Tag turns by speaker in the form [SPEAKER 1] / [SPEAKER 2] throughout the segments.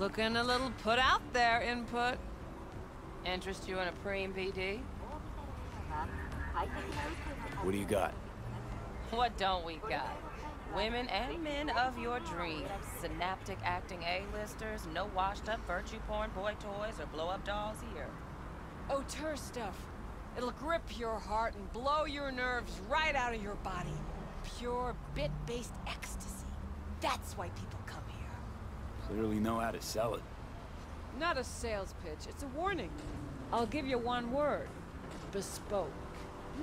[SPEAKER 1] Looking a little put out there, input.
[SPEAKER 2] Interest you in a preem BD?
[SPEAKER 3] What do you got?
[SPEAKER 2] What don't we got? Women and men of your dreams. Synaptic acting A-listers, no washed-up virtue porn boy toys or blow-up dolls here.
[SPEAKER 1] Auteur stuff. It'll grip your heart and blow your nerves right out of your body. Pure bit-based ecstasy. That's why people come here.
[SPEAKER 3] Clearly know how to sell it.
[SPEAKER 1] Not a sales pitch, it's a warning. I'll give you one word. Bespoke.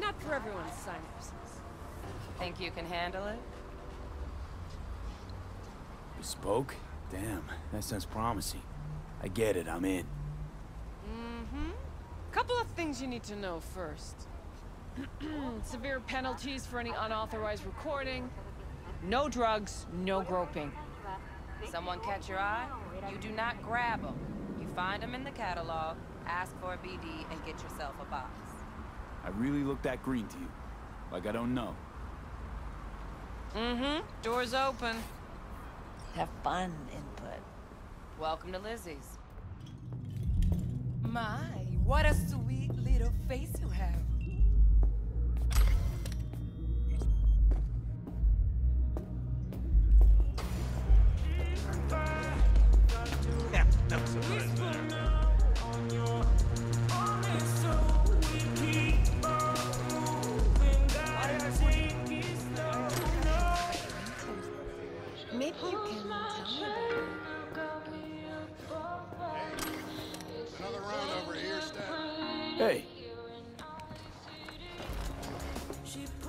[SPEAKER 1] Not for everyone's synapses.
[SPEAKER 2] Think you can handle it?
[SPEAKER 3] Bespoke? Damn, that sounds promising. I get it, I'm in.
[SPEAKER 1] Mm-hmm. Couple of things you need to know first. Severe penalties for any unauthorized recording. No drugs, no groping.
[SPEAKER 2] Someone catch your eye? You do not grab them. You find them in the catalog, ask for a BD, and get yourself a box.
[SPEAKER 3] I really look that green to you. Like I don't know.
[SPEAKER 1] Mm-hmm. Door's open.
[SPEAKER 4] Have fun, input.
[SPEAKER 2] Welcome to Lizzie's.
[SPEAKER 5] My, what a sweet little face you have.
[SPEAKER 6] Yeah, that was
[SPEAKER 4] Maybe you can tell me about
[SPEAKER 7] Another round over here, Stan.
[SPEAKER 3] Hey,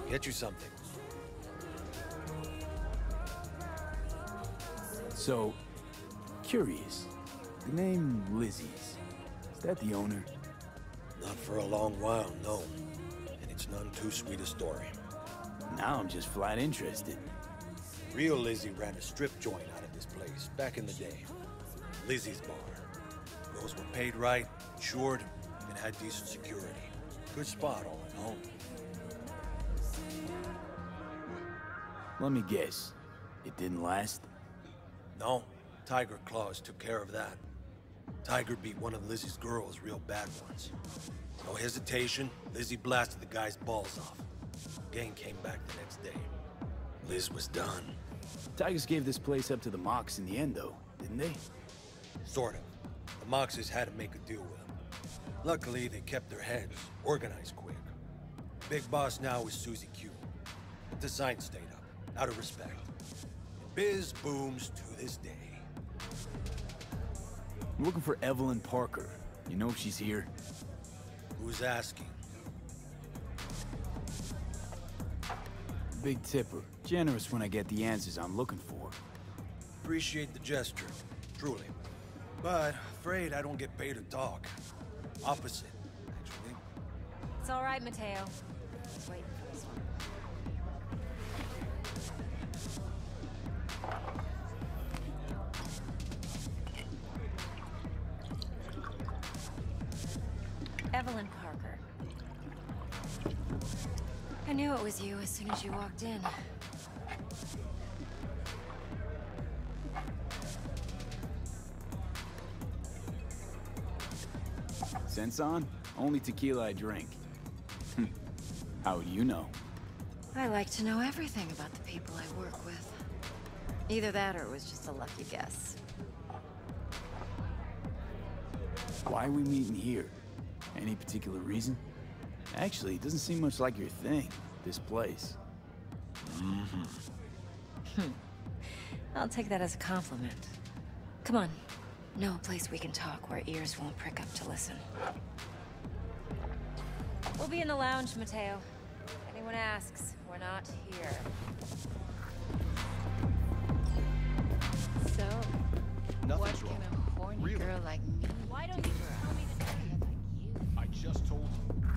[SPEAKER 6] Get you something.
[SPEAKER 3] so, curious. The name Lizzie's, is that the owner?
[SPEAKER 6] Not for a long while, no. And it's none too sweet a story.
[SPEAKER 3] Now I'm just flat interested.
[SPEAKER 6] Real Lizzie ran a strip joint out of this place back in the day. Lizzie's Bar. Those were paid right, insured, and had decent security. Good spot, all in all.
[SPEAKER 3] Let me guess. It didn't last?
[SPEAKER 6] No, Tiger Claws took care of that. Tiger beat one of Lizzie's girls real bad once. No hesitation, Lizzie blasted the guy's balls off. Gang came back the next day. Liz was done.
[SPEAKER 3] Tigers gave this place up to the Mox in the end, though, didn't they?
[SPEAKER 6] Sort of. The Moxes had to make a deal with them. Luckily, they kept their heads, organized quick. Big boss now is Susie Q. But the sign stayed up, out of respect. And biz booms to this day.
[SPEAKER 3] I'm looking for Evelyn Parker. You know if she's here?
[SPEAKER 6] Who's asking?
[SPEAKER 3] Big tipper. Generous when I get the answers I'm looking for.
[SPEAKER 6] Appreciate the gesture, truly. But afraid I don't get paid to talk. Opposite, actually.
[SPEAKER 8] It's all right, Mateo. Just waiting for this one. Evelyn Parker. I knew it was you as soon as you walked in.
[SPEAKER 3] Sense on? Only tequila I drink. How do you know?
[SPEAKER 8] I like to know everything about the people I work with. Either that or it was just a lucky guess.
[SPEAKER 3] Why are we meeting here? Any particular reason? Actually, it doesn't seem much like your thing, this place.
[SPEAKER 8] I'll take that as a compliment. Come on. Know a place we can talk where ears won't prick up to listen. We'll be in the lounge, Mateo. If anyone asks, we're not here.
[SPEAKER 4] So,
[SPEAKER 7] Nothing's
[SPEAKER 4] what
[SPEAKER 7] wrong.
[SPEAKER 4] can a horny
[SPEAKER 7] Really?
[SPEAKER 4] girl like me
[SPEAKER 8] Why don't you tell me the truth?
[SPEAKER 4] like you?
[SPEAKER 7] I just told you.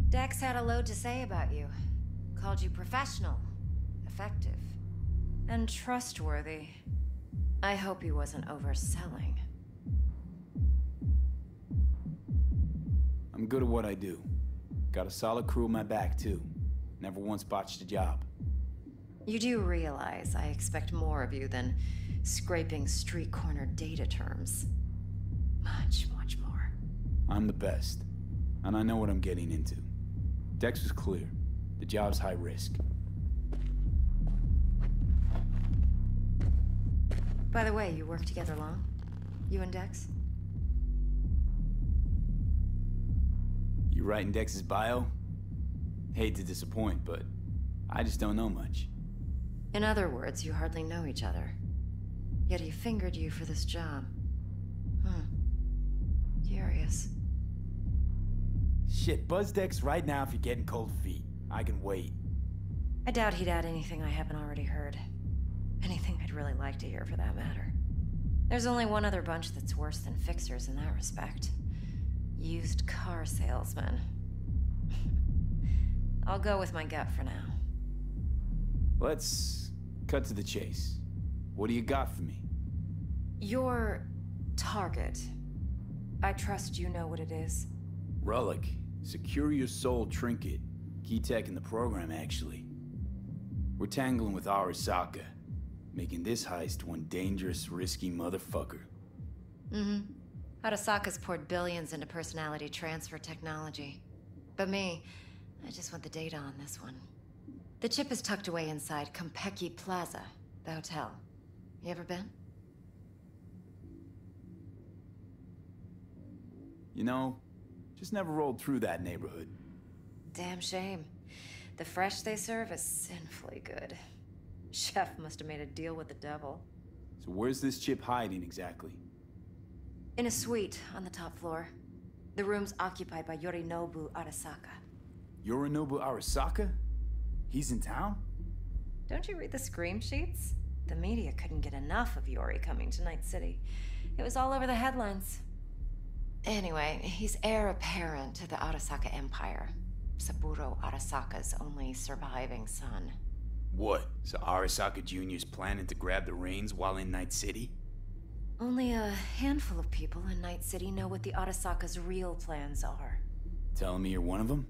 [SPEAKER 8] Dex had a load to say about you. Called you professional, effective, and trustworthy. I hope he wasn't overselling.
[SPEAKER 3] I'm good at what I do. Got a solid crew in my back, too. Never once botched a job.
[SPEAKER 8] You do realize I expect more of you than scraping street corner data terms. Much, much more.
[SPEAKER 3] I'm the best, and I know what I'm getting into. Dex was clear. The job's high risk.
[SPEAKER 8] By the way, you work together long? You and Dex?
[SPEAKER 3] You writing Dex's bio? Hate to disappoint, but I just don't know much.
[SPEAKER 8] In other words, you hardly know each other. Yet he fingered you for this job. Curious.
[SPEAKER 3] Shit, buzz Dex right now if you're getting cold feet. I can wait.
[SPEAKER 8] I doubt he'd add anything I haven't already heard. Anything I'd really like to hear, for that matter. There's only one other bunch that's worse than fixers in that respect. Used car salesmen. I'll go with my gut for now.
[SPEAKER 3] Let's cut to the chase. What do you got for me?
[SPEAKER 8] Your target. I trust you know what it is.
[SPEAKER 3] Relic. Secure your soul trinket. Key tech in the program, actually. We're tangling with Arasaka, making this heist one dangerous, risky motherfucker.
[SPEAKER 8] Arasaka's poured billions into personality transfer technology. But me, I just want the data on this one. The chip is tucked away inside Konpeki Plaza, the hotel. You ever been?
[SPEAKER 3] You know, just never rolled through that neighborhood.
[SPEAKER 8] Damn shame. The fresh they serve is sinfully good. Chef must have made a deal with the devil.
[SPEAKER 3] So where's this chip hiding exactly?
[SPEAKER 8] In a suite on the top floor. The room's occupied by Yorinobu Arasaka.
[SPEAKER 3] Yorinobu Arasaka? He's in town?
[SPEAKER 8] Don't you read the scream sheets? The media couldn't get enough of Yori coming to Night City. It was all over the headlines. Anyway, he's heir apparent to the Arasaka Empire. Saburo Arasaka's only surviving son.
[SPEAKER 3] What? So Arasaka Jr.'s planning to grab the reins while in Night City?
[SPEAKER 8] Only a handful of people in Night City know what the Arasaka's real plans are.
[SPEAKER 3] Telling me you're one of them?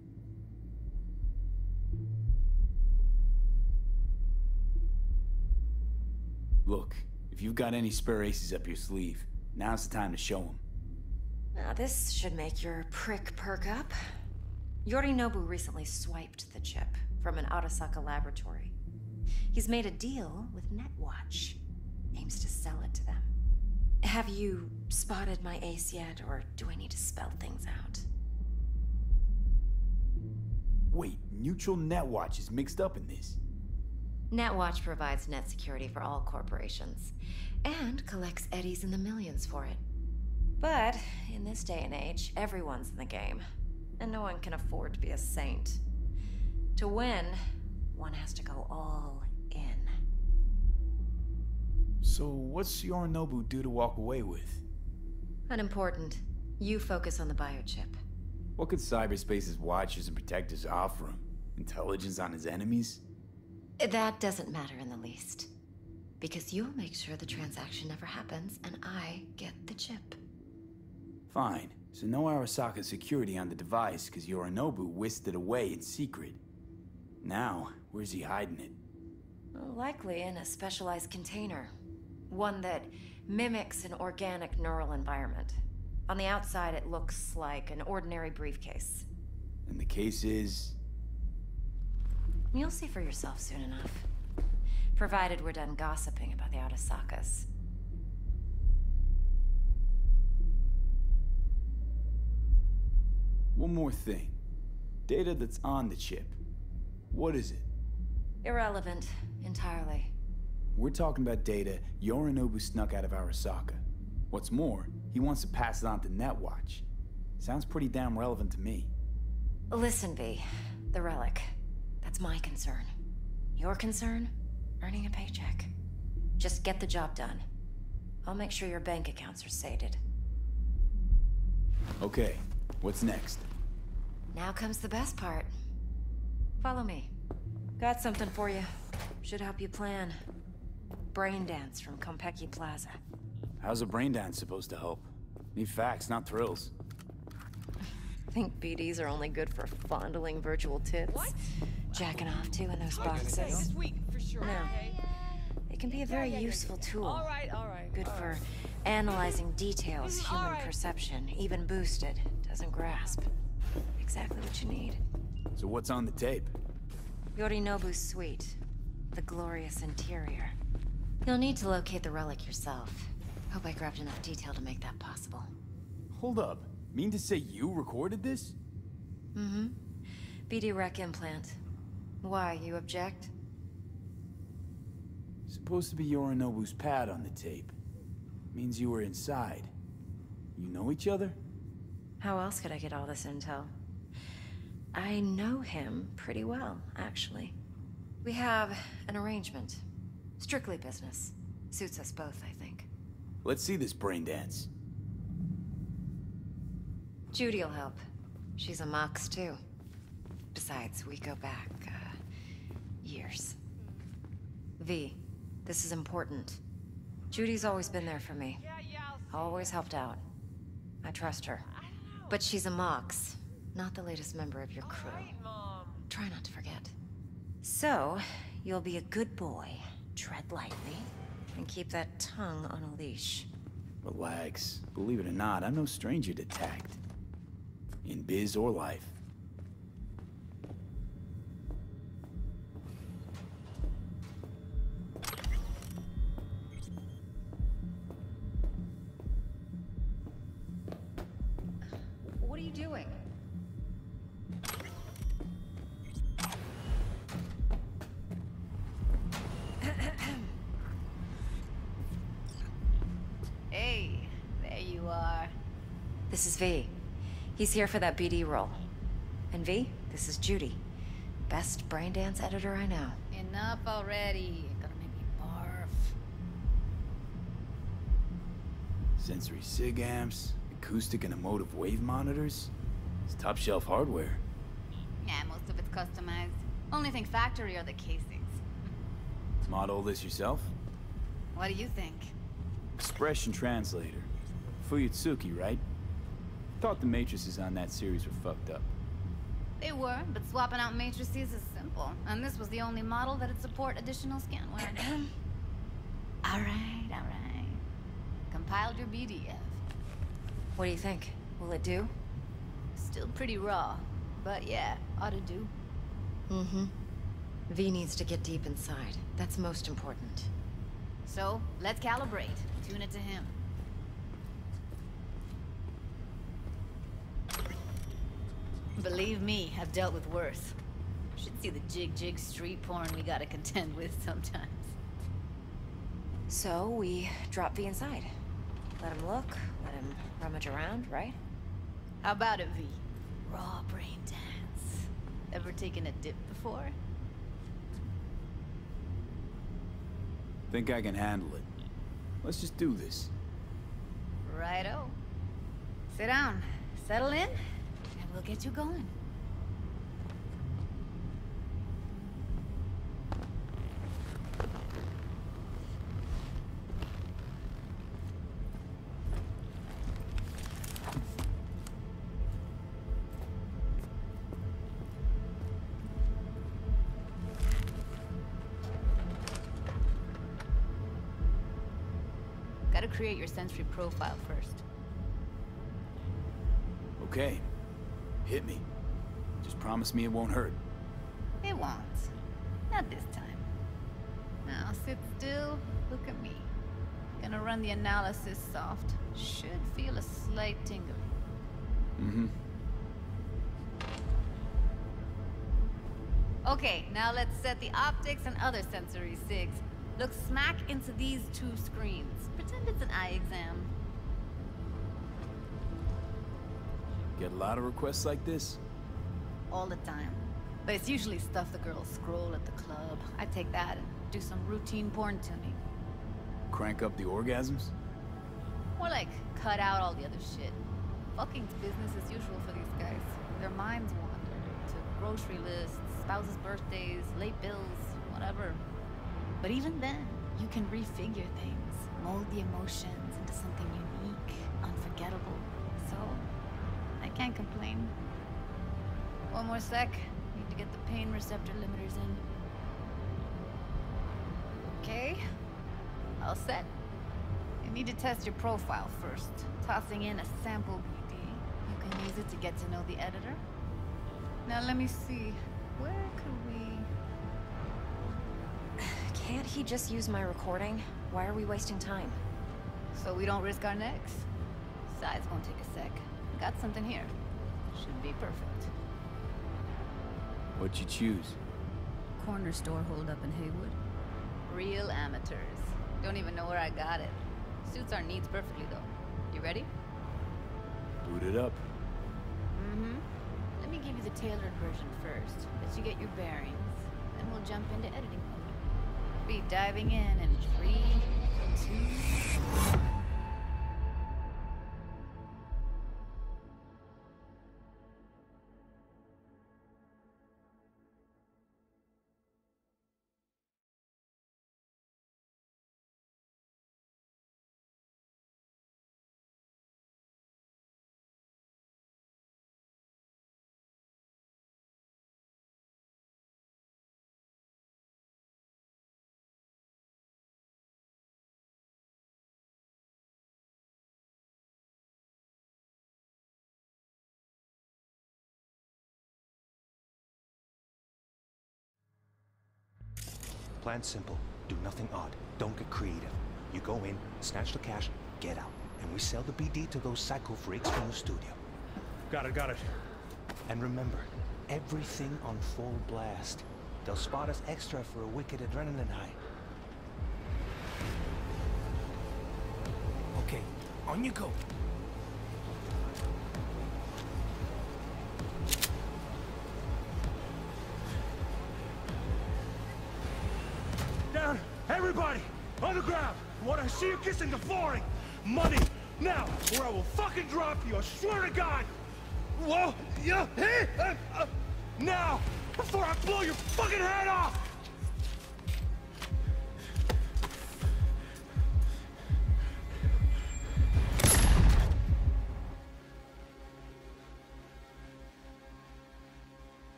[SPEAKER 3] Look, if you've got any spare aces up your sleeve, now's the time to show them.
[SPEAKER 8] Now this should make your prick perk up. Yorinobu recently swiped the chip from an Arasaka laboratory. He's made a deal with Netwatch. Aims to sell it to them. Have you spotted my ace yet, or do I need to spell things out?
[SPEAKER 3] Wait, Neutral Netwatch is mixed up in this.
[SPEAKER 8] Netwatch provides net security for all corporations, and collects eddies in the millions for it. But in this day and age, everyone's in the game, and no one can afford to be a saint. To win, one has to go all in.
[SPEAKER 3] So what's Yorinobu due to walk away with?
[SPEAKER 8] Unimportant. You focus on the biochip.
[SPEAKER 3] What could cyberspace's watchers and protectors offer him? Intelligence on his enemies?
[SPEAKER 8] That doesn't matter in the least. Because you'll make sure the transaction never happens, and I get the chip.
[SPEAKER 3] Fine. So no Arasaka security on the device, because Yorinobu whisked it away in secret. Now, where's he hiding it?
[SPEAKER 8] Well, likely in a specialized container. One that mimics an organic neural environment. On the outside, it looks like an ordinary briefcase.
[SPEAKER 3] And the case is...
[SPEAKER 8] You'll see for yourself soon enough. Provided we're done gossiping about the Arasakas.
[SPEAKER 3] One more thing. Data that's on the chip. What is it?
[SPEAKER 8] Irrelevant, entirely.
[SPEAKER 3] We're talking about data Yorinobu snuck out of Arasaka. What's more, he wants to pass it on to Netwatch. Sounds pretty damn relevant to me.
[SPEAKER 8] Listen, V. The relic. That's my concern. Your concern? Earning a paycheck. Just get the job done. I'll make sure your bank accounts are sated.
[SPEAKER 3] Okay, what's next?
[SPEAKER 8] Now comes the best part. Follow me. Got something for you. Should help you plan. brain dance from Konpeki Plaza.
[SPEAKER 3] How's a brain dance supposed to help? Need facts, not thrills.
[SPEAKER 8] Think BDs are only good for fondling virtual tits?
[SPEAKER 1] What?
[SPEAKER 8] Jacking off to in those
[SPEAKER 1] Okay,
[SPEAKER 8] boxes?
[SPEAKER 1] this week for sure.
[SPEAKER 8] No.
[SPEAKER 1] Okay?
[SPEAKER 8] It can be a very useful tool.
[SPEAKER 1] All right.
[SPEAKER 8] Good for analyzing details, human
[SPEAKER 1] All right.
[SPEAKER 8] perception, even boosted. Doesn't grasp. Exactly what you need.
[SPEAKER 3] So what's on the tape?
[SPEAKER 8] Yorinobu's suite. The glorious interior. You'll need to locate the relic yourself. Hope I grabbed enough detail to make that possible.
[SPEAKER 3] Hold up. Mean to say you recorded this?
[SPEAKER 8] Mm-hmm. BD rec implant. Why, you object?
[SPEAKER 3] Supposed to be Yorinobu's pad on the tape. Means you were inside. You know each other?
[SPEAKER 8] How else could I get all this intel? I know him pretty well, actually. We have an arrangement. Strictly business. Suits us both, I think.
[SPEAKER 3] Let's see this brain dance.
[SPEAKER 8] Judy'll help. She's a Mox, too. Besides, we go back, years. V, this is important. Judy's always been there for me. Always helped out. I trust her. But she's a Mox, not the latest member of your crew. Try not to forget. So, you'll be a good boy, tread lightly, and keep that tongue on a leash.
[SPEAKER 3] Relax. Believe it or not, I'm no stranger to tact. In biz or life.
[SPEAKER 8] What are you doing?
[SPEAKER 9] Hey, there you are.
[SPEAKER 8] This is V. He's here for that BD role. And V, this is Judy. Best brain dance editor I know.
[SPEAKER 9] Enough already. You're gonna make me barf.
[SPEAKER 3] Sensory sig amps, acoustic and emotive wave monitors. It's top shelf hardware.
[SPEAKER 9] Yeah, most of it's customized. Only thing factory are the casings.
[SPEAKER 3] Model this yourself?
[SPEAKER 9] What do you think?
[SPEAKER 3] Expression translator. Fuyutsuki, right? Thought the matrices on that series were fucked up.
[SPEAKER 9] They were, but swapping out matrices is simple. And this was the only model that'd support additional scanware. Alright. Compiled your BDF.
[SPEAKER 8] What do you think? Will it do?
[SPEAKER 9] Still pretty raw. But yeah, ought to do.
[SPEAKER 8] Mm-hmm. V needs to get deep inside. That's most important.
[SPEAKER 9] So, let's calibrate. Tune it to him. Believe me, I've dealt with worse. Should see the jig street porn we gotta contend with sometimes.
[SPEAKER 8] So, we drop V inside. Let him look, let him rummage around, right?
[SPEAKER 9] How about it, V? Raw brain dance. Ever taken a dip before?
[SPEAKER 3] Think I can handle it. Let's just do this.
[SPEAKER 9] Righto. Sit down, settle in, and we'll get you going. Gotta create your sensory profile first.
[SPEAKER 3] Okay. Hit me. Just promise me it won't hurt.
[SPEAKER 9] It won't. Not this time. Now sit still, look at me. Gonna run the analysis soft. Should feel a slight tingle.
[SPEAKER 3] Mm-hmm.
[SPEAKER 9] Okay, now let's set the optics and other sensory sigs. Look smack into these two screens. Pretend it's an eye exam.
[SPEAKER 3] Get a lot of requests like this?
[SPEAKER 9] All the time. But it's usually stuff the girls scroll at the club. I take that and do some routine porn tuning.
[SPEAKER 3] Crank up the orgasms?
[SPEAKER 9] More like cut out all the other shit. Fucking's business as usual for these guys. Their minds wander to grocery lists, spouses' birthdays, late bills, whatever. But even then, You can refigure things, mold the emotions into something unique, unforgettable. So, I can't complain. One more sec. Need to get the pain receptor limiters in. Okay. All set. I need to test your profile first. Tossing in a sample BD. You can use it to get to know the editor. Now let me see. Where could we...
[SPEAKER 8] Can't he just use my recording? Why are we wasting time?
[SPEAKER 9] So we don't risk our necks? Size won't take a sec. Got something here. Should be perfect.
[SPEAKER 3] What'd you choose?
[SPEAKER 9] Corner store hold up in Haywood. Real amateurs. Don't even know where I got it. Suits our needs perfectly though. You ready?
[SPEAKER 3] Boot it up.
[SPEAKER 9] Mm-hmm. Let me give you the tailored version first. Let you get your bearings. Then we'll jump into editing mode. Be diving in 3, 2, 1.
[SPEAKER 10] Plan's simple. Do nothing odd. Don't get creative. You go in, snatch the cash, get out. And we sell the BD to those psycho freaks from the studio.
[SPEAKER 6] Got it.
[SPEAKER 10] And remember, everything on full blast. They'll spot us extra for a wicked adrenaline high. Okay, on you go.
[SPEAKER 6] Down! Everybody! On the ground! I want to see you kissing the flooring! Money! Now! Or I will fucking drop you! I swear to God! Whoa! Yeah! Hey! Now! Before I blow your fucking head off!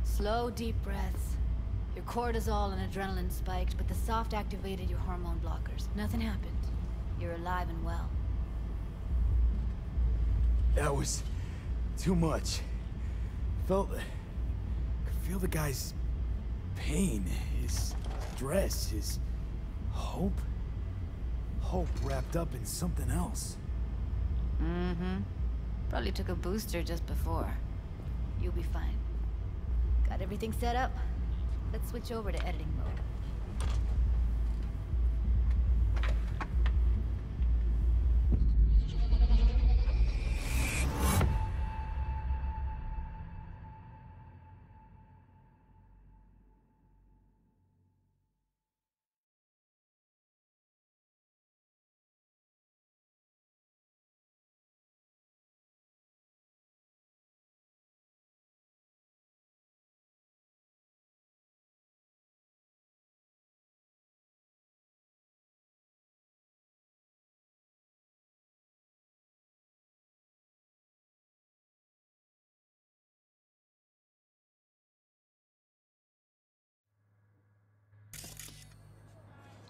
[SPEAKER 9] Slow, deep breaths. Your cortisol and adrenaline spiked, but the soft activated your hormone blockers. Nothing happened. You're alive and well.
[SPEAKER 3] That was too much. Could feel the guy's pain, his stress, his hope. Hope wrapped up in something else.
[SPEAKER 9] Mm-hmm. Probably took a booster just before. You'll be fine. Got everything set up? Let's switch over to editing mode.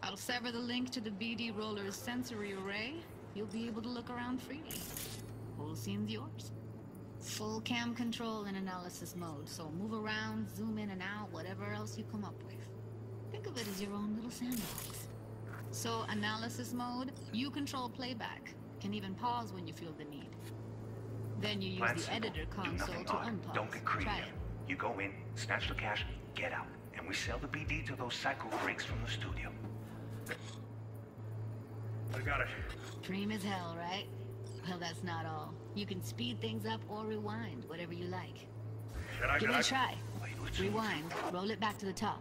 [SPEAKER 9] I'll sever the link to the BD Roller's sensory array. You'll be able to look around freely. Whole scene's yours. Full cam control in analysis mode, so move around, zoom in and out, whatever else you come up with. Think of it as your own little sandbox. So, analysis mode, you control playback. Can even pause when you feel the need. Then you use the editor console to unpause.
[SPEAKER 10] Don't get creative.
[SPEAKER 9] Try it.
[SPEAKER 10] You go in, snatch the cash, get out, and we sell the BD to those psycho freaks from the studio.
[SPEAKER 6] I got it.
[SPEAKER 9] Dream as hell, right? Well, that's not all. You can speed things up or rewind, whatever you like. Give it a try. Rewind. Roll it back to the top.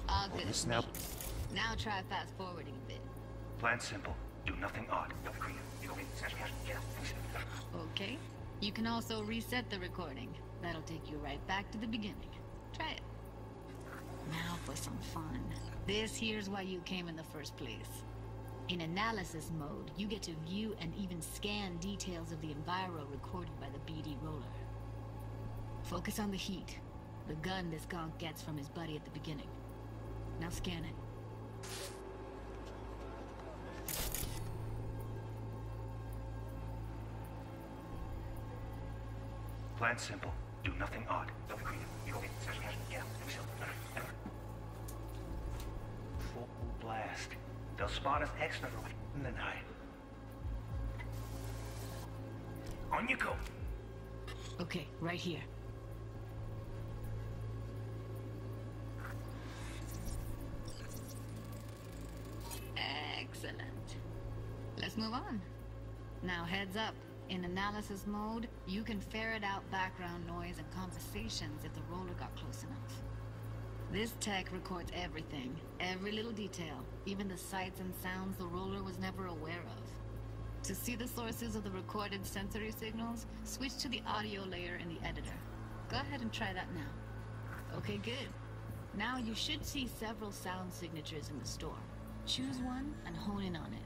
[SPEAKER 9] Ah, good.
[SPEAKER 10] Now,
[SPEAKER 9] Now try fast forwarding a bit.
[SPEAKER 10] plan simple. Do nothing odd. Don't be creative. You go in, snatch the cash, get out.
[SPEAKER 9] Okay. You can also reset the recording. That'll take you right back to the beginning. Try it. Now for some fun. This here's why you came in the first place. In analysis mode, you get to view and even scan details of the enviro recorded by the BD roller. Focus on the heat, the gun this gonk gets from his buddy at the beginning. Now scan it.
[SPEAKER 10] Plan simple. Do nothing odd. Don't be creative. You go in, snatch the cash, get out. And we sell it. Full blast. They'll spot us extra and then hide. On you go.
[SPEAKER 9] Okay, right here. Excellent. Let's move on. Now heads up. In analysis mode, you can ferret out background noise and conversations if the roller got close enough. This tech records everything, every little detail, even the sights and sounds the roller was never aware of. To see the sources of the recorded sensory signals, switch to the audio layer in the editor. Go ahead and try that now. Okay, good. Now you should see several sound signatures in the store. Choose one and hone in on it.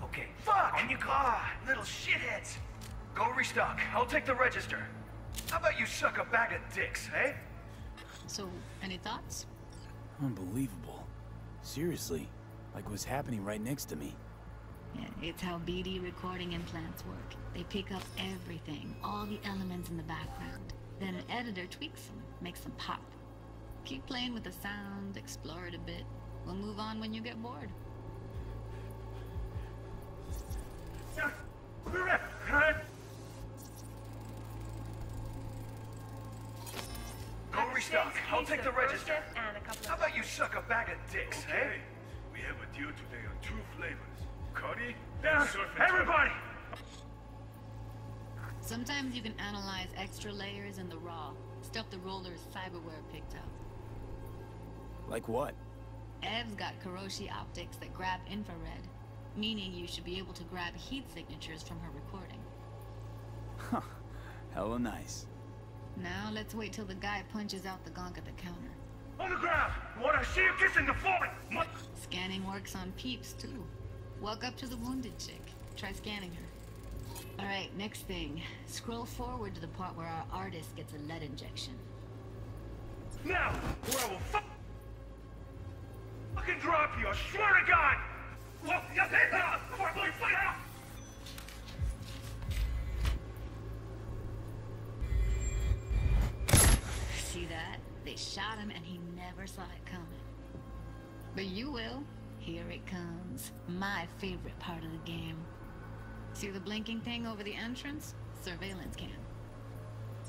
[SPEAKER 10] Okay. Fuck! On you go. Little shitheads. Go restock. I'll take the register. How about you suck a bag of dicks, eh?
[SPEAKER 9] So, any thoughts?
[SPEAKER 3] Unbelievable. Seriously, like what's happening right next to me.
[SPEAKER 9] Yeah, it's how BD recording implants work. They pick up everything, all the elements in the background. Then an editor tweaks them, makes them pop. Keep playing with the sound, explore it a bit. We'll move on when you get bored.
[SPEAKER 10] Go restock. I'll take the register. How about you suck a bag of dicks, eh?
[SPEAKER 11] We have a deal today on 2 flavors. Curry
[SPEAKER 10] Down,
[SPEAKER 11] and surf and
[SPEAKER 10] everybody!
[SPEAKER 9] Sometimes you can analyze extra layers in the raw, stuff the roller's cyberware picked up.
[SPEAKER 3] Like what?
[SPEAKER 9] Ev's got Kiroshi optics that grab infrared, meaning you should be able to grab heat signatures from her recording.
[SPEAKER 3] Huh. Hella nice.
[SPEAKER 9] Now let's wait till the guy punches out the gonk at the counter.
[SPEAKER 11] On the ground! Wanna see you kissing the floor!
[SPEAKER 9] Scanning works on peeps, too. Walk up to the wounded chick. Try scanning her. Alright, next thing. Scroll forward to the part where our artist gets a lead injection.
[SPEAKER 11] Now, or I will fucking drop you, I swear to God! Well, just hit that! Before I blow your fucking out!
[SPEAKER 9] See that? They shot him and he never saw it coming. But you will. Here it comes. My favorite part of the game. See the blinking thing over the entrance? Surveillance cam.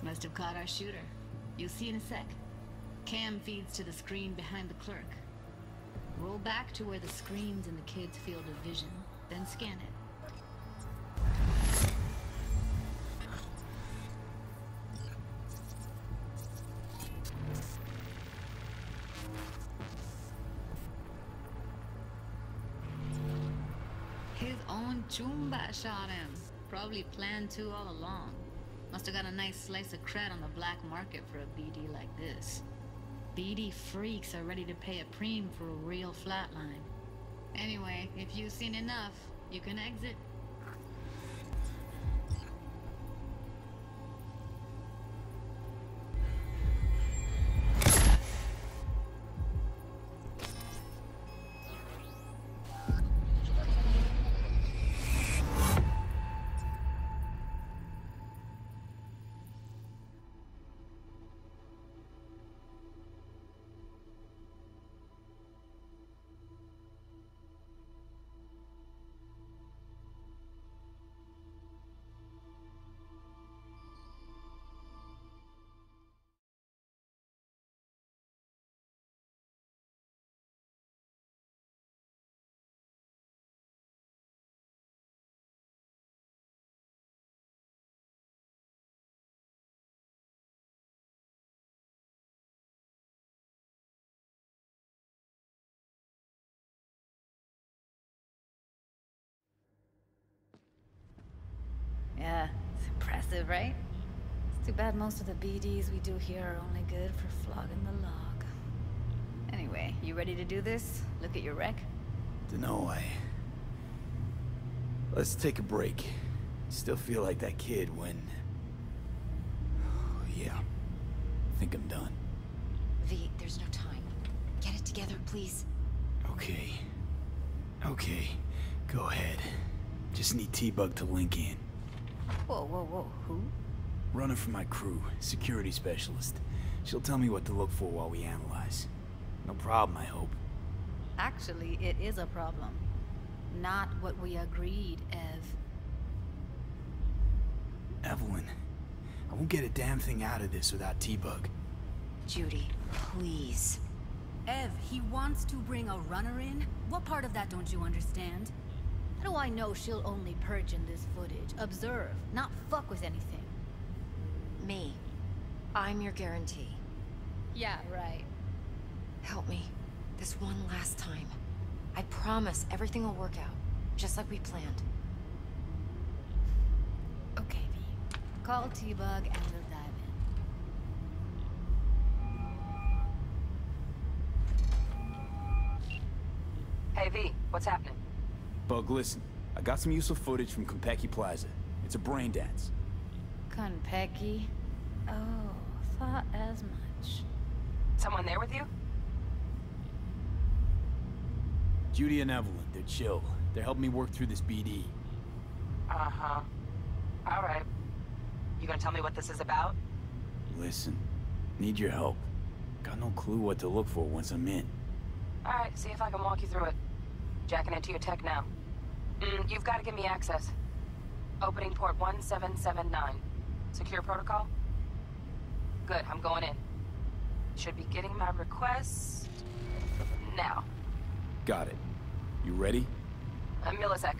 [SPEAKER 9] Must have caught our shooter. You'll see in a sec. Cam feeds to the screen behind the clerk. Roll back to where the screen's in the kid's field of vision, then scan it. His own Chumba shot him. Probably planned to all along. Must have got a nice slice of cred on the black market for a BD like this. BD freaks are ready to pay a preem for a real flatline. Anyway, if you've seen enough, you can exit. Impressive, right? It's too bad most of the BDs we do here are only good for flogging the log. Anyway, you ready to do this? Look at your wreck?
[SPEAKER 3] Dunno, Let's take a break. Still feel like that kid when... Yeah. I think I'm done.
[SPEAKER 8] V, there's no time. Get it together, please.
[SPEAKER 3] Okay. Okay. Go ahead. Just need T-Bug to link in.
[SPEAKER 9] Whoa. Who?
[SPEAKER 3] Runner for my crew. Security specialist. She'll tell me what to look for while we analyze. No problem, I hope.
[SPEAKER 9] Actually, it is a problem. Not what we agreed, Ev.
[SPEAKER 3] Evelyn, I won't get a damn thing out of this without T-Bug.
[SPEAKER 8] Judy, please.
[SPEAKER 12] Ev, he wants to bring a runner in? What part of that don't you understand? How do I know she'll only purge in this footage? Observe, not fuck with anything.
[SPEAKER 8] Me. I'm your guarantee.
[SPEAKER 12] Yeah, right.
[SPEAKER 8] Help me. This one last time. I promise everything will work out, just like we planned.
[SPEAKER 12] Okay, V. Call T-Bug and we'll dive in.
[SPEAKER 2] Hey, V, what's happening?
[SPEAKER 3] Bug, listen. I got some useful footage from Konpeki Plaza. It's a brain dance.
[SPEAKER 9] Konpeki? Oh, thought as much.
[SPEAKER 2] Someone there with you?
[SPEAKER 3] Judy and Evelyn, they're chill. They're helping me work through this BD.
[SPEAKER 2] Uh-huh. All right. You gonna tell me what this is about?
[SPEAKER 3] Listen, need your help. Got no clue what to look for once I'm in.
[SPEAKER 2] All right, see if I can walk you through it. Jacking into your tech now. You've got to give me access. Opening port 1779. Secure protocol? Good, I'm going in. Should be getting my request... now.
[SPEAKER 3] Got it. You ready?
[SPEAKER 2] A millisec.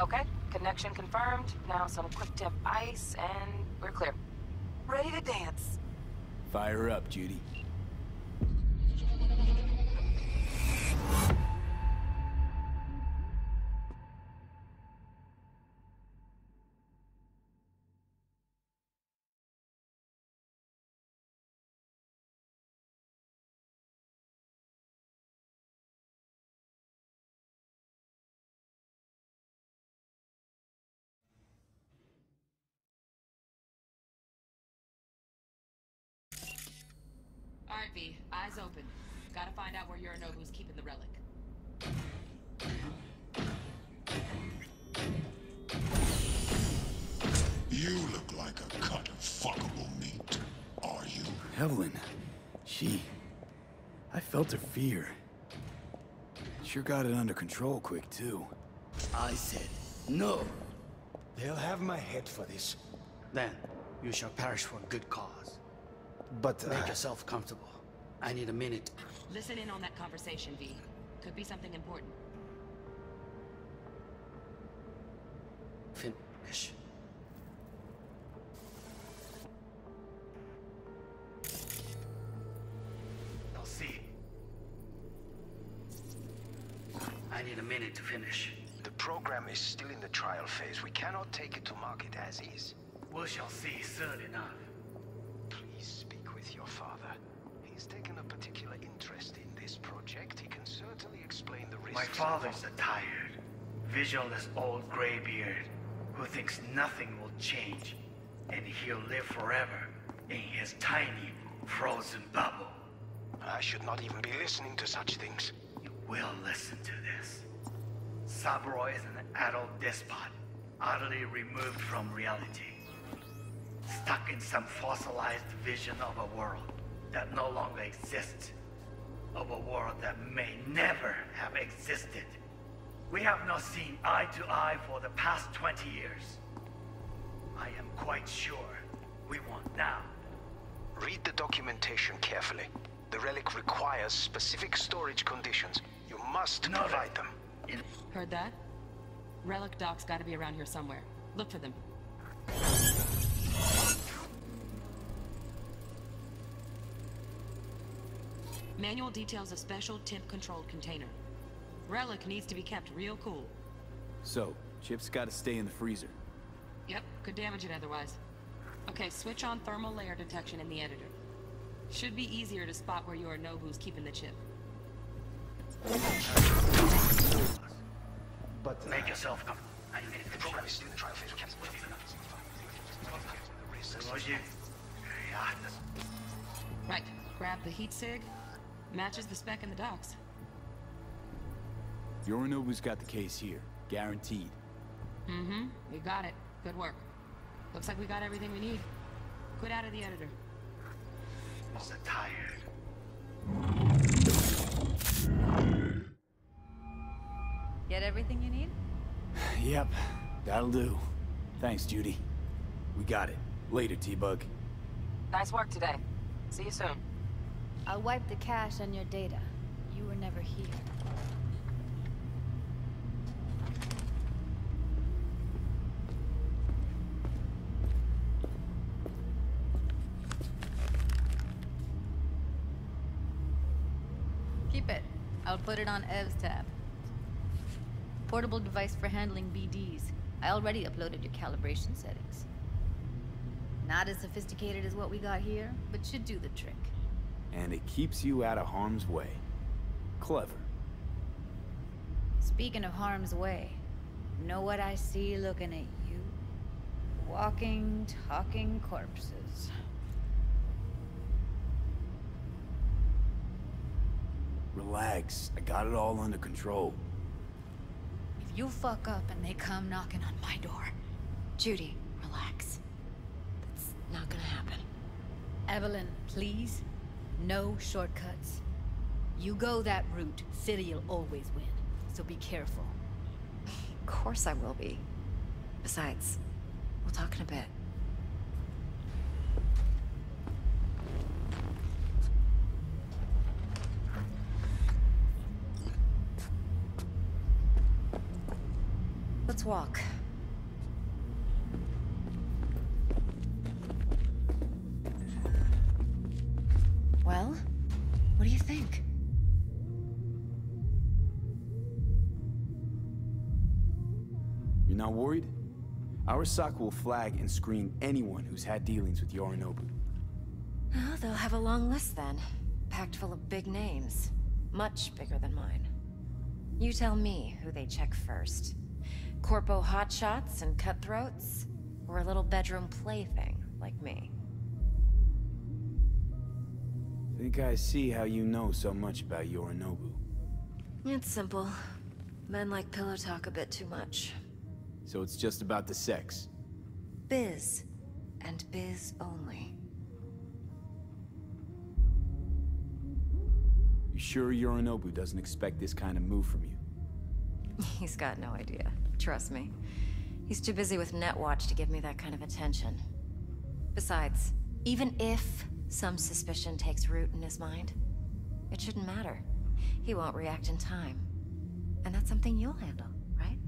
[SPEAKER 2] Okay, connection confirmed. Now some quick temp ice, and we're clear. Ready to dance.
[SPEAKER 3] Fire her up, Judy.
[SPEAKER 2] All right, V. Eyes open. Gotta find out where Yorinobu's keeping the relic.
[SPEAKER 13] You look like a cut of fuckable meat. Are you?
[SPEAKER 3] Evelyn. I felt her fear. Sure got it under control quick, too.
[SPEAKER 14] I said no.
[SPEAKER 15] They'll have my head for this.
[SPEAKER 14] Then you shall perish for a good cause.
[SPEAKER 15] But,
[SPEAKER 14] Make yourself comfortable. I need a minute.
[SPEAKER 2] Listen in on that conversation, V. Could be something important.
[SPEAKER 14] Finish. I'll see. I need a minute to finish.
[SPEAKER 10] The program is still in the trial phase. We cannot take it to market as is.
[SPEAKER 14] We shall see soon enough.
[SPEAKER 10] Please speak with your father. He's taken a particular interest in this project. He can certainly explain the risks.
[SPEAKER 14] My father's a tired, visionless old graybeard who thinks nothing will change, and he'll live forever in his tiny, frozen bubble.
[SPEAKER 10] I should not even be listening to such things.
[SPEAKER 14] You will listen to this. Saburo is an adult despot, utterly removed from reality. Stuck in some fossilized vision of a world that no longer exists. Of a world that may never have existed. We have not seen eye to eye for the past 20 years. I am quite sure we want now.
[SPEAKER 10] Read the documentation carefully. The relic requires specific storage conditions. You must provide them.
[SPEAKER 2] Heard that? Relic docs gotta be around here somewhere. Look for them. Manual details a special temp-controlled container. Relic needs to be kept real cool.
[SPEAKER 3] So, chips gotta stay in the freezer.
[SPEAKER 2] Yep, could damage it otherwise. Okay, switch on thermal layer detection in the editor. Should be easier to spot where Yorinobu's keeping the chip.
[SPEAKER 15] But
[SPEAKER 14] make yourself come. I need to control this.
[SPEAKER 2] Right, grab the heat sig. Matches the spec in the docs.
[SPEAKER 3] Yorinobu's got the case here, guaranteed.
[SPEAKER 2] Mm-hmm, you got it. Good work. Looks like we got everything we need. Quit out of the editor.
[SPEAKER 14] So tired.
[SPEAKER 12] Get everything you need?
[SPEAKER 3] Yep, that'll do. Thanks, Judy. We got it. Later, T-Bug.
[SPEAKER 2] Nice work today. See you soon.
[SPEAKER 12] I'll wipe the cache on your data. You were never here. Keep it. I'll put it on Ev's tab. Portable device for handling BDs. I already uploaded your calibration settings. Not as sophisticated as what we got here, but should do the trick.
[SPEAKER 3] And it keeps you out of harm's way. Clever.
[SPEAKER 12] Speaking of harm's way, know what I see looking at you? Walking, talking corpses.
[SPEAKER 3] Relax. I got it all under control.
[SPEAKER 12] If you fuck up and they come knocking on my door...
[SPEAKER 8] Judy, relax. That's not gonna happen.
[SPEAKER 12] Evelyn, please. No shortcuts. You go that route, City'll always win. So be careful.
[SPEAKER 8] Of course I will be. Besides, we'll talk in a bit. Let's walk. Well, what do you think?
[SPEAKER 3] You're not worried? Arasaka will flag and screen anyone who's had dealings with Yorinobu.
[SPEAKER 8] Oh, they'll have a long list then. Packed full of big names. Much bigger than mine. You tell me who they check first. Corpo hotshots and cutthroats? Or a little bedroom plaything like me?
[SPEAKER 3] Think I see how you know so much about Yorinobu.
[SPEAKER 8] It's simple. Men like pillow talk a bit too much.
[SPEAKER 3] So it's just about the sex?
[SPEAKER 8] Biz. And biz only.
[SPEAKER 3] You sure Yorinobu doesn't expect this kind of move from you?
[SPEAKER 8] He's got no idea. Trust me. He's too busy with Netwatch to give me that kind of attention. Besides, even if some suspicion takes root in his mind, it shouldn't matter. He won't react in time. And that's something you'll handle, right?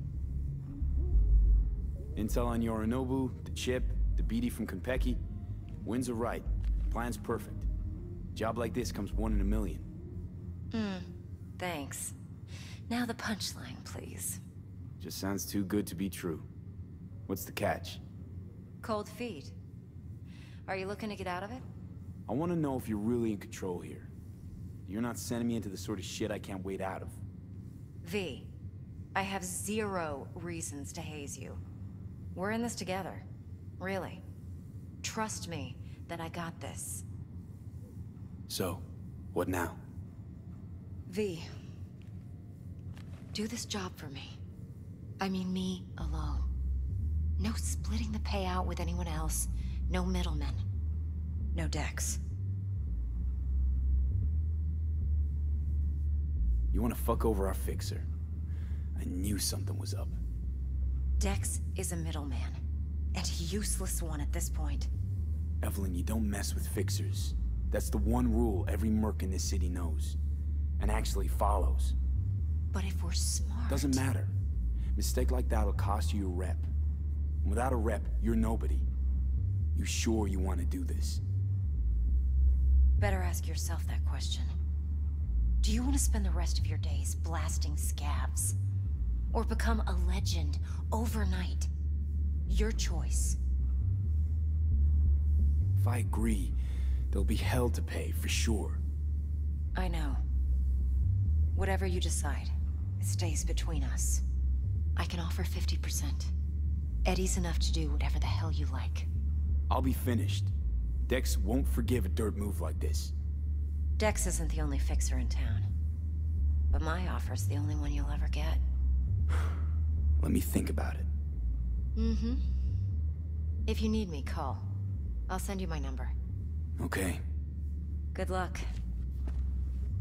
[SPEAKER 3] Intel on Yorinobu, the chip, the BD from Konpeki. Winds are right. Plan's perfect. Job like this comes 1 in a million.
[SPEAKER 8] Thanks. Now the punchline, please.
[SPEAKER 3] Just sounds too good to be true. What's the catch?
[SPEAKER 8] Cold feet. Are you looking to get out of it?
[SPEAKER 3] I want to know if you're really in control here. You're not sending me into the sort of shit I can't wait out of.
[SPEAKER 8] V, I have 0 reasons to haze you. We're in this together. Really. Trust me that I got this.
[SPEAKER 3] So, what now?
[SPEAKER 8] V, do this job for me. I mean me alone. No splitting the payout with anyone else. No middlemen. No Dex.
[SPEAKER 3] You want to fuck over our fixer? I knew something was up.
[SPEAKER 8] Dex is a middleman. And a useless one at this point.
[SPEAKER 3] Evelyn, you don't mess with fixers. That's the one rule every merc in this city knows. And actually follows.
[SPEAKER 8] But if we're smart...
[SPEAKER 3] Doesn't matter. Mistake like that'll cost you your rep. And without a rep, you're nobody. You sure you want to do this?
[SPEAKER 8] Better ask yourself that question. Do you want to spend the rest of your days blasting scabs? Or become a legend overnight? Your choice.
[SPEAKER 3] If I agree, there'll be hell to pay, for sure.
[SPEAKER 8] I know. Whatever you decide, it stays between us. I can offer 50%. Eddie's enough to do whatever the hell you like.
[SPEAKER 3] I'll be finished. Dex won't forgive a dirt move like this.
[SPEAKER 8] Dex isn't the only fixer in town. But my offer's the only one you'll ever get.
[SPEAKER 3] Let me think about it.
[SPEAKER 8] Mm-hmm. If you need me, call. I'll send you my number.
[SPEAKER 3] Okay.
[SPEAKER 8] Good luck.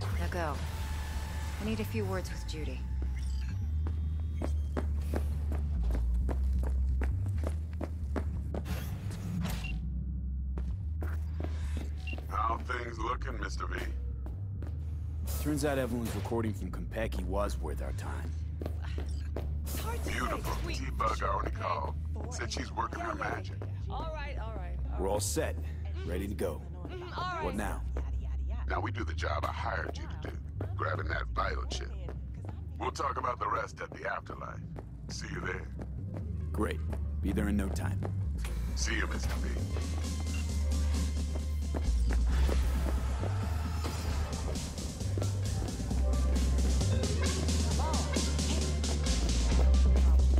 [SPEAKER 8] Now go. I need a few words with Judy.
[SPEAKER 16] How things looking, Mr. V?
[SPEAKER 3] Turns out Evelyn's recording from Compeki was worth our time.
[SPEAKER 16] Beautiful. T-Bug already called. Said she's working her magic.
[SPEAKER 1] All right.
[SPEAKER 3] We're all set. Ready to go. What now?
[SPEAKER 16] Now we do the job I hired you to do. Grabbing that vital chip. We'll talk about the rest at the afterlife. See you there.
[SPEAKER 3] Great. Be there in no time.
[SPEAKER 16] See you, Mr. V.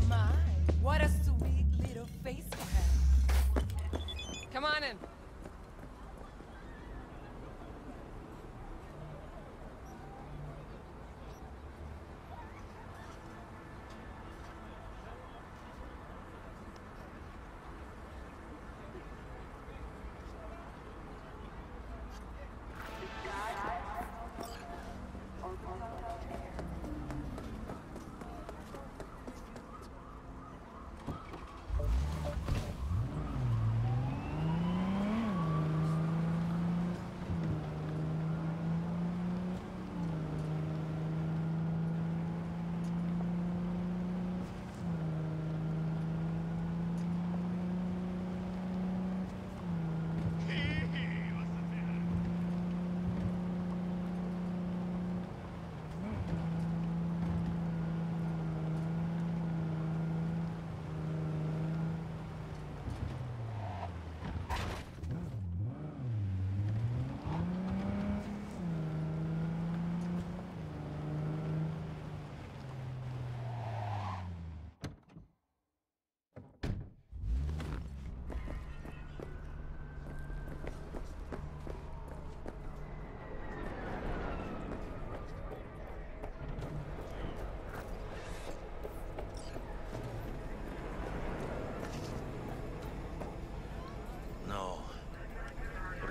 [SPEAKER 5] My, what a sweet little face you have.
[SPEAKER 1] Come on in.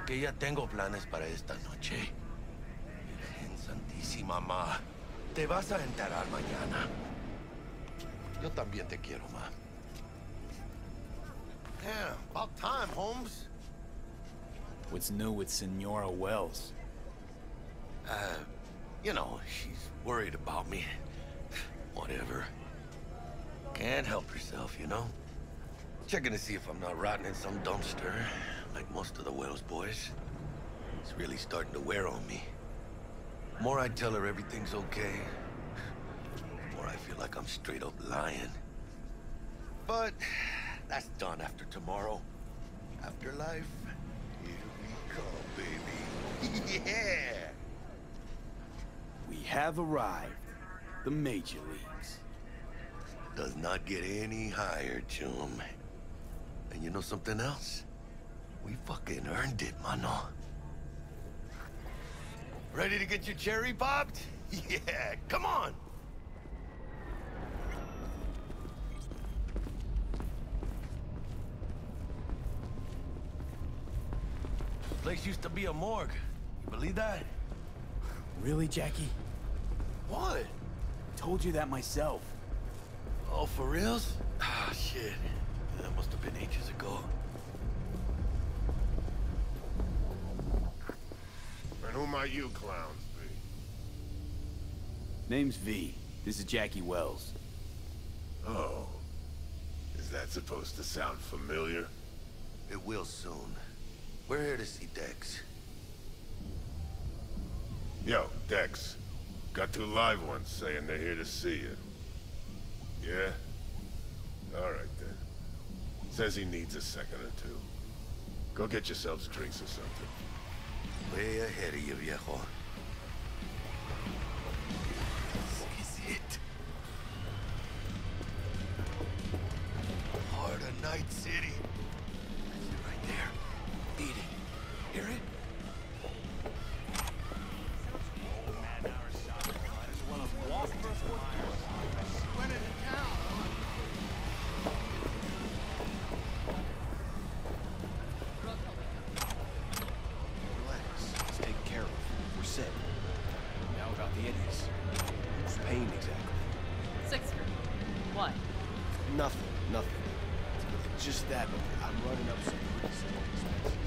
[SPEAKER 6] Que ya tengo planes para esta noche. Virgen Santísima, ma. Te vas a enterar mañana. Yo también te quiero, ma. Yeah, about time, Holmes.
[SPEAKER 3] What's new with Senora Wells?
[SPEAKER 6] You know, she's worried about me. Whatever. Can't help herself, you know? Checking to see if I'm not rotting in some dumpster. Like most of the Wells boys. It's really starting to wear on me. The more I tell her everything's okay, the more I feel like I'm straight up lying. But that's done after tomorrow. Afterlife, here we come, baby. Yeah!
[SPEAKER 3] We have arrived. The major leagues.
[SPEAKER 6] Does not get any higher, chum. And you know something else? We fucking earned it, mano. Ready to get your cherry popped? Yeah, come on! This place used to be a morgue. You believe that?
[SPEAKER 3] Really, Jackie?
[SPEAKER 6] What?
[SPEAKER 3] Told you that myself.
[SPEAKER 6] Oh, for reals? Ah, shit. That must have been ages ago.
[SPEAKER 7] And who might you clowns be?
[SPEAKER 3] Name's V. This is Jackie Wells.
[SPEAKER 7] Oh. Is that supposed to sound familiar?
[SPEAKER 6] It will soon. We're here to see Dex.
[SPEAKER 7] Yo, Dex. Got two live ones saying they're here to see you. Yeah? Alright then. Says he needs a second or two. Go get yourselves drinks or something.
[SPEAKER 17] Way ahead of you, viejo. This is it. Heart of Night City. That's it right there. Beating. Hear it?
[SPEAKER 15] Just that, but I'm running up some pretty simple expenses.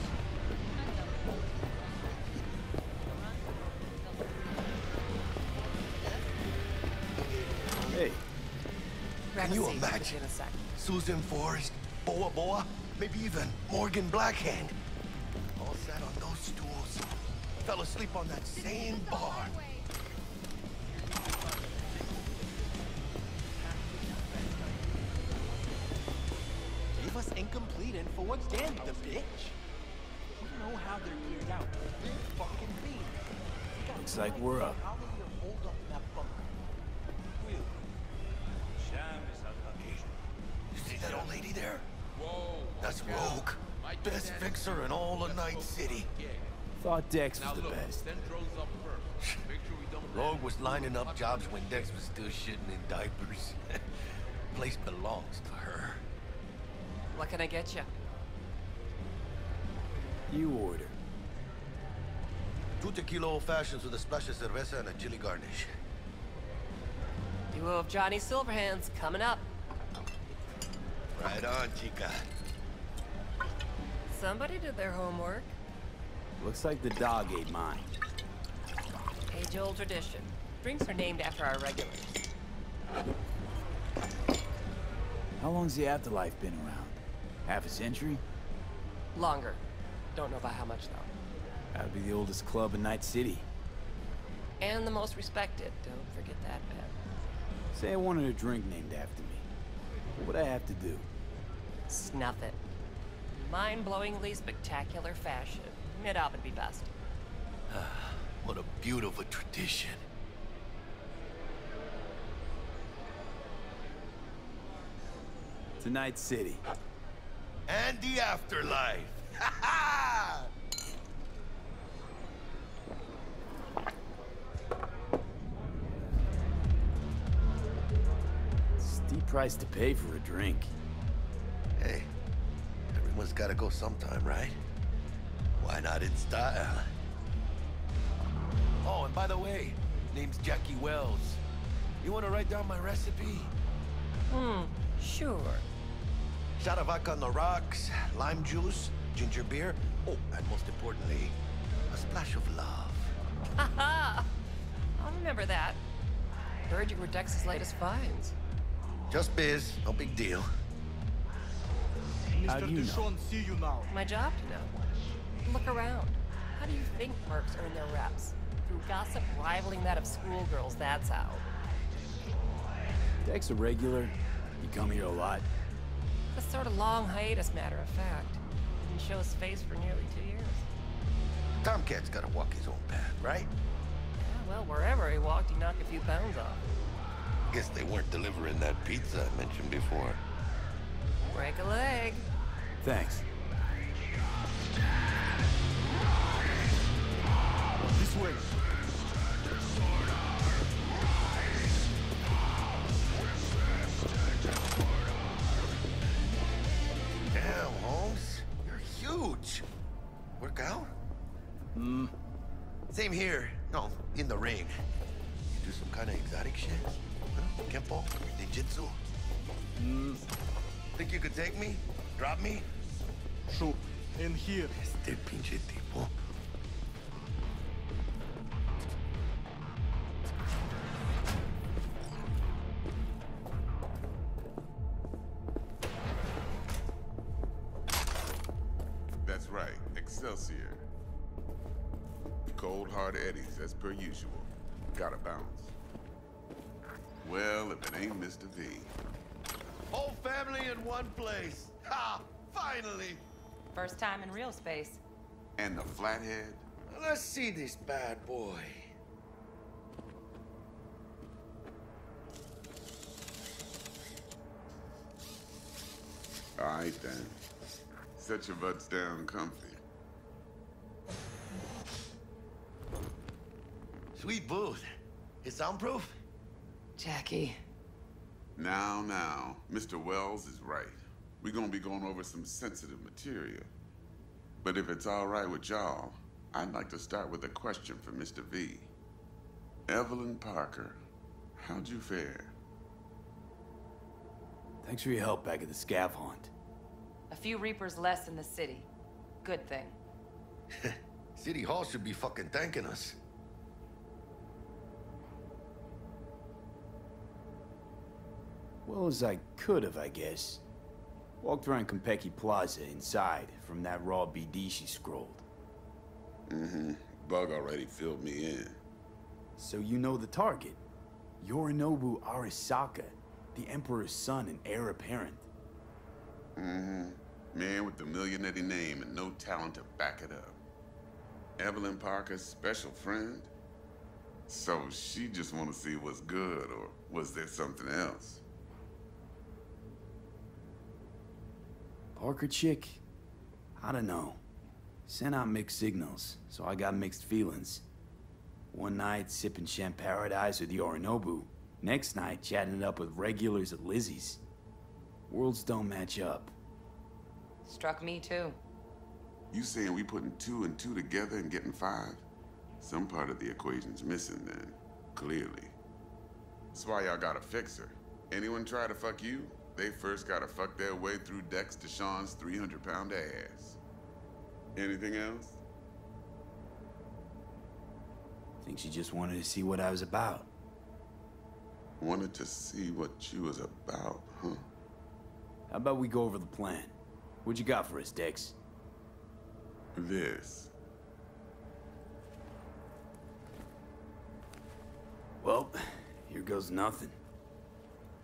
[SPEAKER 7] Hey.
[SPEAKER 17] Can you imagine? Susan Forrest, Boa Boa, maybe even Morgan Blackhand. All sat on those stools. Fell asleep on that same bar.
[SPEAKER 15] Incomplete info again, the bitch. You know how they're geared out. Big fucking beam.
[SPEAKER 3] Looks like we're up.
[SPEAKER 15] How many are holed up in that bunker? Really?
[SPEAKER 17] You see that old lady there? That's Rogue. Best fixer in all of Night City.
[SPEAKER 3] Thought Dex was the best.
[SPEAKER 17] Rogue was lining up jobs when Dex was still shitting in diapers. Place belongs to her.
[SPEAKER 2] What can I get you?
[SPEAKER 3] You order.
[SPEAKER 17] 2 tequila old fashions with a splash of cerveza and a chili garnish.
[SPEAKER 2] Duo of Johnny Silverhands coming up.
[SPEAKER 17] Right on, chica.
[SPEAKER 2] Somebody did their homework.
[SPEAKER 3] Looks like the dog ate mine.
[SPEAKER 2] Age-old tradition. Drinks are named after our regulars.
[SPEAKER 3] How long's the afterlife been around? Half a century?
[SPEAKER 2] Longer. Don't know by how much, though.
[SPEAKER 3] Gotta be the oldest club in Night City.
[SPEAKER 2] And the most respected. Don't forget that, man.
[SPEAKER 3] Say I wanted a drink named after me. What would I have to do?
[SPEAKER 2] Snuff it. Mind-blowingly spectacular fashion. It would be best.
[SPEAKER 17] What a beautiful tradition.
[SPEAKER 3] To Night City.
[SPEAKER 17] And the afterlife. Ha ha!
[SPEAKER 3] Steep price to pay for a drink.
[SPEAKER 17] Hey, everyone's gotta go sometime, right? Why not in style? Oh, and by the way, name's Jackie Wells. You wanna write down my recipe?
[SPEAKER 2] Sure.
[SPEAKER 17] Shot of vodka on the rocks, lime juice, ginger beer. Oh, and most importantly, a splash of love.
[SPEAKER 2] Haha! I'll remember that. Heard you were Dex's latest finds.
[SPEAKER 17] Just biz, no big deal.
[SPEAKER 3] How do you know?
[SPEAKER 15] See you now.
[SPEAKER 2] My job to know. Look around. How do you think mercs earn their reps? Through gossip rivaling that of schoolgirls, that's how.
[SPEAKER 3] Dex a regular? You come here a lot?
[SPEAKER 2] A sort of long hiatus, matter of fact. Didn't show his face for nearly 2 years.
[SPEAKER 17] Tomcat's gotta walk his own path, right?
[SPEAKER 2] Yeah, well, wherever he walked, he knocked a few pounds off.
[SPEAKER 17] Guess they weren't delivering that pizza I mentioned before.
[SPEAKER 2] Break a leg.
[SPEAKER 3] Thanks.
[SPEAKER 15] This way.
[SPEAKER 17] Damn, Holmes. You're huge. Work out? Same here. No, in the ring. You do some kind of exotic shit? Huh? Kempo? Ninjutsu? Think you could take me? Drop me?
[SPEAKER 15] Sure. In here.
[SPEAKER 17] Este pinche tipo.
[SPEAKER 16] That's right, Excelsior. Cold hard eddies, as per usual. Gotta bounce. Well, if it ain't Mr. V.
[SPEAKER 17] Whole family in one place. Ha! Finally!
[SPEAKER 2] First time in real space.
[SPEAKER 16] And the flathead?
[SPEAKER 17] Let's see this bad boy.
[SPEAKER 16] All right, then. Set your butts down comfy.
[SPEAKER 17] Sweet booth. It's soundproof?
[SPEAKER 2] Jackie.
[SPEAKER 16] Now, Mr. Wells is right. We're gonna be going over some sensitive material. But if it's all right with y'all, I'd like to start with a question for Mr. V. Evelyn Parker, how'd you fare?
[SPEAKER 3] Thanks for your help back at the scav hunt.
[SPEAKER 2] A few Reapers less in the city. Good thing.
[SPEAKER 17] City Hall should be fucking thanking us.
[SPEAKER 3] Well as I could have, I guess. Walked around Konpeki Plaza inside from that raw BD she scrolled.
[SPEAKER 16] Mm-hmm. Bug already filled me in.
[SPEAKER 3] So you know the target. Yorinobu Arasaka, the Emperor's son and heir apparent.
[SPEAKER 16] Mm-hmm. Man with the millionaire name and no talent to back it up. Evelyn Parker's special friend? So she just want to see what's good, or was there something else?
[SPEAKER 3] Parker chick? I don't know. Sent out mixed signals, so I got mixed feelings. One night, sipping Champaradise with Yorinobu. Next night, chatting it up with regulars at Lizzie's. Worlds don't match up.
[SPEAKER 2] Struck me too.
[SPEAKER 16] You saying we putting 2 and 2 together and getting 5? Some part of the equation's missing then, clearly. That's why y'all gotta fix her. Anyone try to fuck you, they first gotta fuck their way through Dex Deshawn's 300-pound ass. Anything else?
[SPEAKER 3] Think she just wanted to see what I was about.
[SPEAKER 16] Wanted to see what you was about, huh?
[SPEAKER 3] How about we go over the plan? What you got for us, Dex?
[SPEAKER 16] This.
[SPEAKER 3] Well, here goes nothing.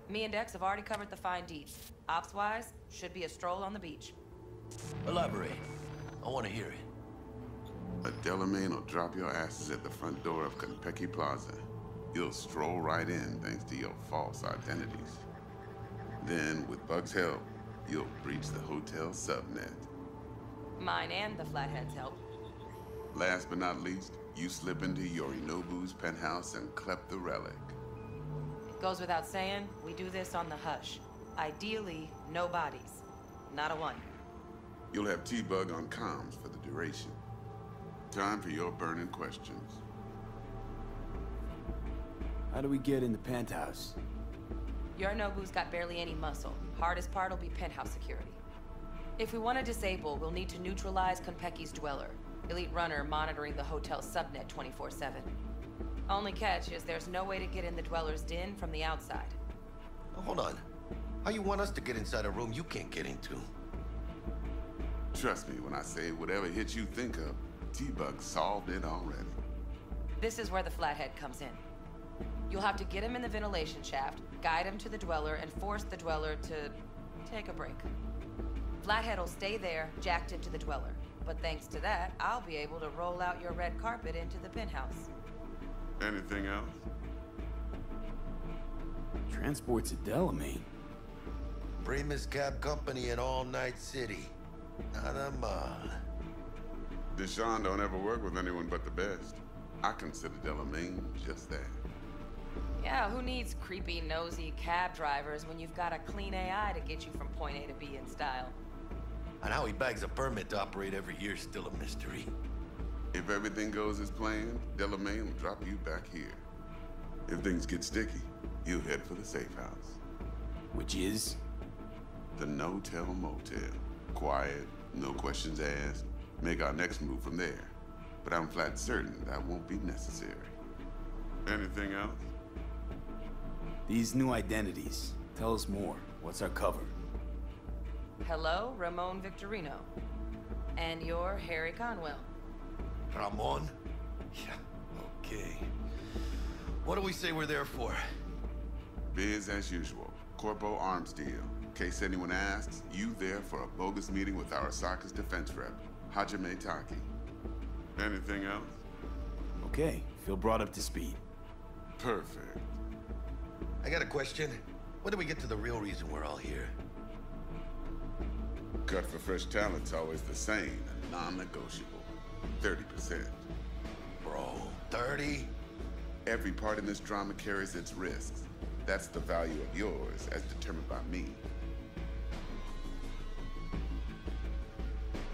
[SPEAKER 2] Me and Dex have already covered the fine deeds. Ops-wise, should be a stroll on the beach.
[SPEAKER 17] Elaborate. I want to hear it.
[SPEAKER 16] A Delamain will drop your asses at the front door of Konpeki Plaza. You'll stroll right in thanks to your false identities. Then, with Bug's help, you'll breach the hotel subnet.
[SPEAKER 2] Mine and the Flathead's help.
[SPEAKER 16] Last but not least, you slip into Yorinobu's penthouse and clep the relic.
[SPEAKER 2] It goes without saying, we do this on the hush. Ideally, no bodies. Not a one.
[SPEAKER 16] You'll have T-Bug on comms for the duration. Time for your burning questions.
[SPEAKER 3] How do we get in the penthouse?
[SPEAKER 2] Yorinobu's got barely any muscle. Hardest part will be penthouse security. If we want to disable, we'll need to neutralize Konpeki's dweller. Elite runner monitoring the hotel subnet 24/7. Only catch is there's no way to get in the dweller's den from the outside.
[SPEAKER 17] Hold on. How you want us to get inside a room you can't get into?
[SPEAKER 16] Trust me when I say whatever hit you think of, T-Bug solved it already.
[SPEAKER 2] This is where the Flathead comes in. You'll have to get him in the ventilation shaft, guide him to the dweller, and force the dweller to take a break. Flathead will stay there, jacked into the dweller. But thanks to that, I'll be able to roll out your red carpet into the penthouse.
[SPEAKER 16] Anything else?
[SPEAKER 3] Transport's a Delamain.
[SPEAKER 17] Bramous Cab Company in All Night City. Not a mile.
[SPEAKER 16] Deshawn don't ever work with anyone but the best. I consider Delamain just that.
[SPEAKER 2] Yeah, who needs creepy, nosy cab drivers when you've got a clean AI to get you from point A to B in style?
[SPEAKER 17] And how he bags a permit to operate every year is still a mystery.
[SPEAKER 16] If everything goes as planned, Delamain will drop you back here. If things get sticky, you'll head for the safe house.
[SPEAKER 3] Which is?
[SPEAKER 16] The no-tell motel. Quiet, no questions asked. Make our next move from there. But I'm flat certain that won't be necessary. Anything else?
[SPEAKER 3] These new identities. Tell us more. What's our cover?
[SPEAKER 2] Hello, Ramon Victorino. And you're Harry Conwell.
[SPEAKER 17] Ramon? Yeah, okay. What do we say we're there for?
[SPEAKER 16] Biz as usual. Corpo arms deal. In case anyone asks, you there for a bogus meeting with Arasaka's defense rep, Hajime Taki. Anything else?
[SPEAKER 3] Okay, feel brought up to speed.
[SPEAKER 16] Perfect.
[SPEAKER 17] I got a question. When do we get to the real reason we're all here?
[SPEAKER 16] Cut for fresh talent's always the same, non-negotiable. 30%.
[SPEAKER 17] Bro, 30?
[SPEAKER 16] Every part in this drama carries its risks. That's the value of yours, as determined by me.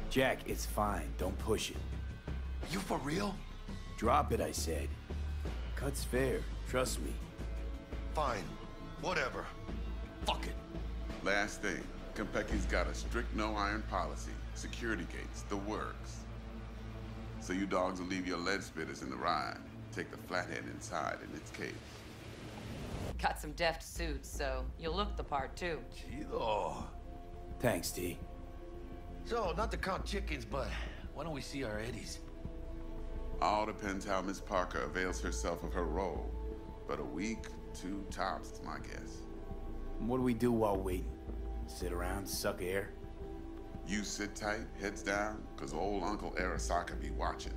[SPEAKER 3] Jack, it's fine. Don't push it.
[SPEAKER 17] You for real?
[SPEAKER 3] Drop it, I said. Cut's fair. Trust me.
[SPEAKER 17] Fine. Whatever. Fuck it.
[SPEAKER 16] Last thing. Konpeki's got a strict no-iron policy. Security gates, the works. So you dogs will leave your lead spitters in the ride. Take the flathead inside in its cage.
[SPEAKER 2] Got some deft suits, so you'll look the part, too.
[SPEAKER 17] Chido.
[SPEAKER 3] Thanks, T.
[SPEAKER 17] So, not to count chickens, but why don't we see our Eddies?
[SPEAKER 16] All depends how Miss Parker avails herself of her role. But a week, 2 tops is my guess.
[SPEAKER 3] What do we do while waiting? Sit around, suck air?
[SPEAKER 16] You sit tight, heads down, cause old Uncle Arasaka be watching.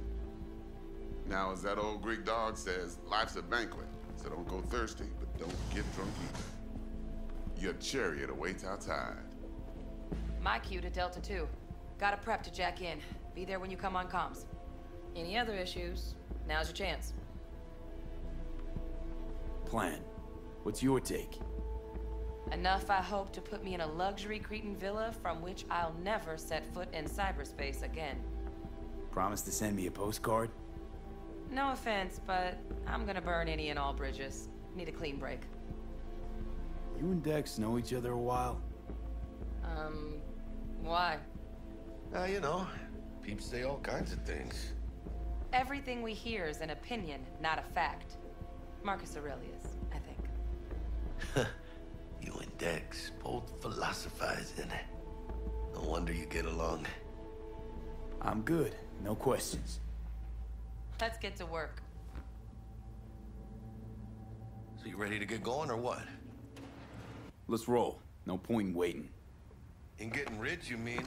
[SPEAKER 16] Now, as that old Greek dog says, life's a banquet, so don't go thirsty, but don't get drunk either. Your chariot awaits outside.
[SPEAKER 2] My cue to Delta 2. Gotta prep to jack in. Be there when you come on comms. Any other issues, now's your chance.
[SPEAKER 3] Plan. What's your take?
[SPEAKER 2] Enough, I hope, to put me in a luxury Cretan villa from which I'll never set foot in cyberspace again.
[SPEAKER 3] Promise to send me a postcard?
[SPEAKER 2] No offense, but I'm gonna burn any and all bridges. Need a clean break.
[SPEAKER 3] You and Dex know each other a while?
[SPEAKER 2] Why?
[SPEAKER 17] You know, peeps say all kinds of things.
[SPEAKER 2] Everything we hear is an opinion, not a fact. Marcus Aurelius, I think.
[SPEAKER 17] You and Dex both philosophizing. No wonder you get along.
[SPEAKER 3] I'm good. No questions.
[SPEAKER 2] Let's get to work.
[SPEAKER 17] So you ready to get going or what?
[SPEAKER 3] Let's roll. No point in waiting.
[SPEAKER 17] In getting rich, you mean?